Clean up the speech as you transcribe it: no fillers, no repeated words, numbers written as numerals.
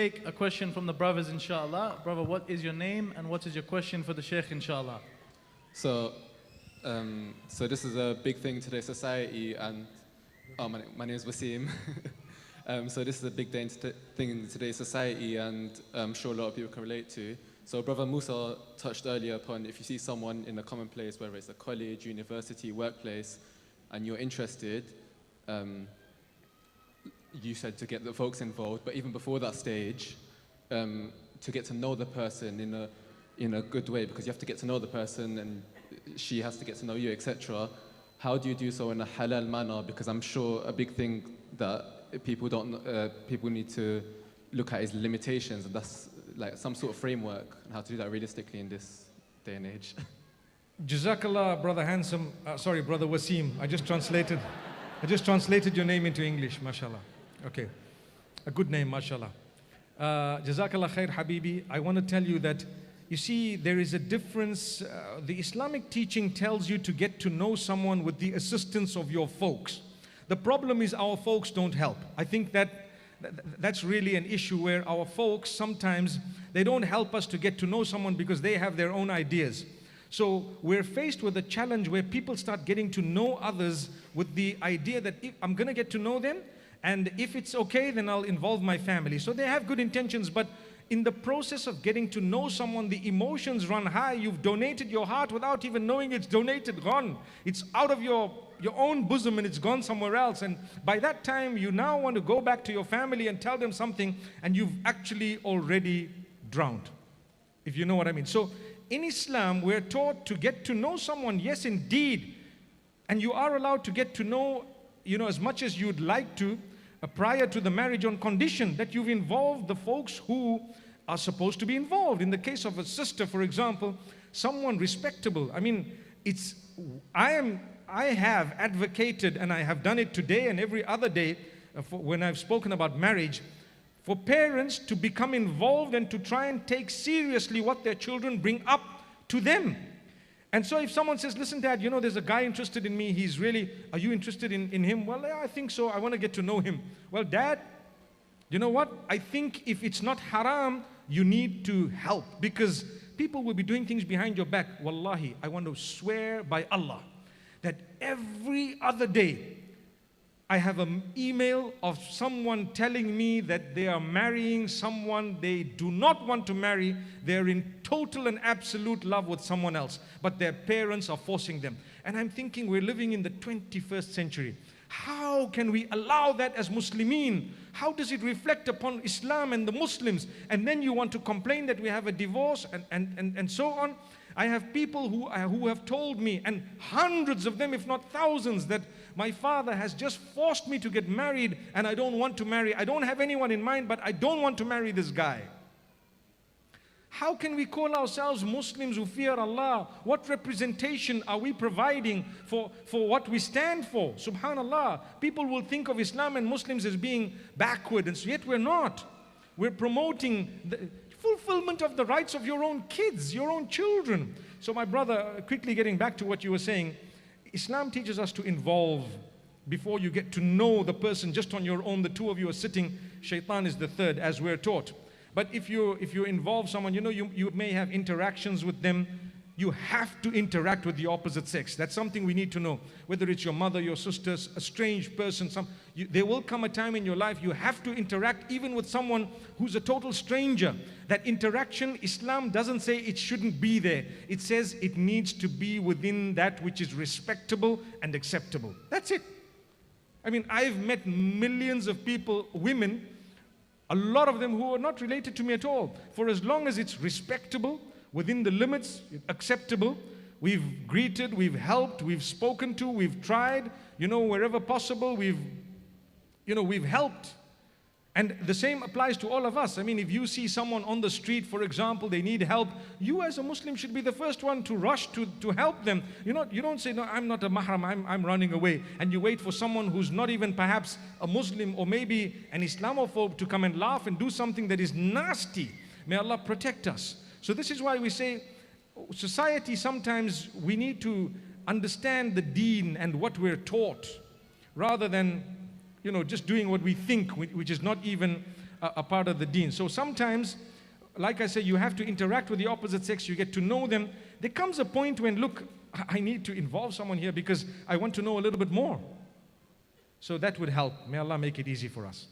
Take a question from the brothers, inshallah. Brother, what is your name and what is your question for the Shaykh, inshallah? So, so this is a big thing in today's society, and my name is Wasim. So this is a big thing in today's society, and I'm sure a lot of people can relate to. So Brother Musa touched earlier upon if you see someone in a common place, whether it's a college, university, workplace, and you're interested, you said to get the folks involved, but even before that stage, to get to know the person in a good way, because you have to get to know the person and she has to get to know you, etc. How do you do so in a halal manner? Because I'm sure a big thing that people need to look at is limitations, and that's like some sort of framework on how to do that realistically in this day and age. Jazakallah, Brother Handsome. Sorry, Brother Wasim. I just translated your name into English, mashallah. Okay, a good name, mashallah. Jazakallah khair, Habibi. I want to tell you that, you see, there is a difference. The Islamic teaching tells you to get to know someone with the assistance of your folks. The problem is our folks don't help. I think that's really an issue where our folks sometimes, they don't help us to get to know someone because they have their own ideas. So we're faced with a challenge where people start getting to know others with the idea that if I'm going to get to know them, and if it's okay, then I'll involve my family. So they have good intentions, but in the process of getting to know someone, the emotions run high. You've donated your heart without even knowing it's donated, gone. It's out of your own bosom and it's gone somewhere else. And by that time, you now want to go back to your family and tell them something, and you've actually already drowned, if you know what I mean. So in Islam, we're taught to get to know someone, yes indeed, and you are allowed to get to know, as much as you'd like to, prior to the marriage, on condition that you've involved the folks who are supposed to be involved. In the case of a sister, for example, someone respectable. I mean, I have advocated, and I have done it today and every other day when I've spoken about marriage, for parents to become involved and to try and take seriously what their children bring up to them. And so if someone says, listen, Dad, there's a guy interested in me, are you interested in him? Well, yeah, I think so, I want to get to know him. Well, Dad, you know what? I think if it's not haram, you need to help, because people will be doing things behind your back. Wallahi, I want to swear by Allah that every other day, I have an email of someone telling me that they are marrying someone they do not want to marry. They're in total and absolute love with someone else, but their parents are forcing them. And I'm thinking, we're living in the 21st century. How can we allow that as Muslimin? How does it reflect upon Islam and the Muslims? And then you want to complain that we have a divorce and so on. I have people who have told me, and hundreds of them, if not thousands, that my father has just forced me to get married and I don't want to marry. I don't have anyone in mind, but I don't want to marry this guy. How can we call ourselves Muslims who fear Allah? What representation are we providing for what we stand for? Subhanallah. People will think of Islam and Muslims as being backward, and so yet we're not. We're promoting the fulfillment of the rights of your own kids, your own children. So my brother, quickly getting back to what you were saying, Islam teaches us to involve before you get to know the person just on your own. The two of you are sitting, shaitan is the third, as we're taught. But if you involve someone, you may have interactions with them. You have to interact with the opposite sex. That's something we need to know. Whether it's your mother, your sisters, a strange person, there will come a time in your life you have to interact even with someone who's a total stranger. That interaction, Islam doesn't say it shouldn't be there. It says it needs to be within that which is respectable and acceptable. That's it. I mean, I've met millions of people, women, a lot of them who are not related to me at all. For as long as it's respectable, within the limits, acceptable, we've greeted, we've helped, we've spoken to, we've tried, wherever possible, we've helped. And the same applies to all of us. I mean, if you see someone on the street, for example, they need help, you as a Muslim should be the first one to rush to help them. You don't say, no, I'm not a mahram, I'm running away. And you wait for someone who's not even perhaps a Muslim or maybe an Islamophobe to come and laugh and do something that is nasty. May Allah protect us. So this is why we say, society, sometimes we need to understand the deen and what we're taught, rather than just doing what we think, which is not even a part of the deen. So sometimes, like I say, you have to interact with the opposite sex, you get to know them. There comes a point when, look, I need to involve someone here because I want to know a little bit more. So that would help. May Allah make it easy for us.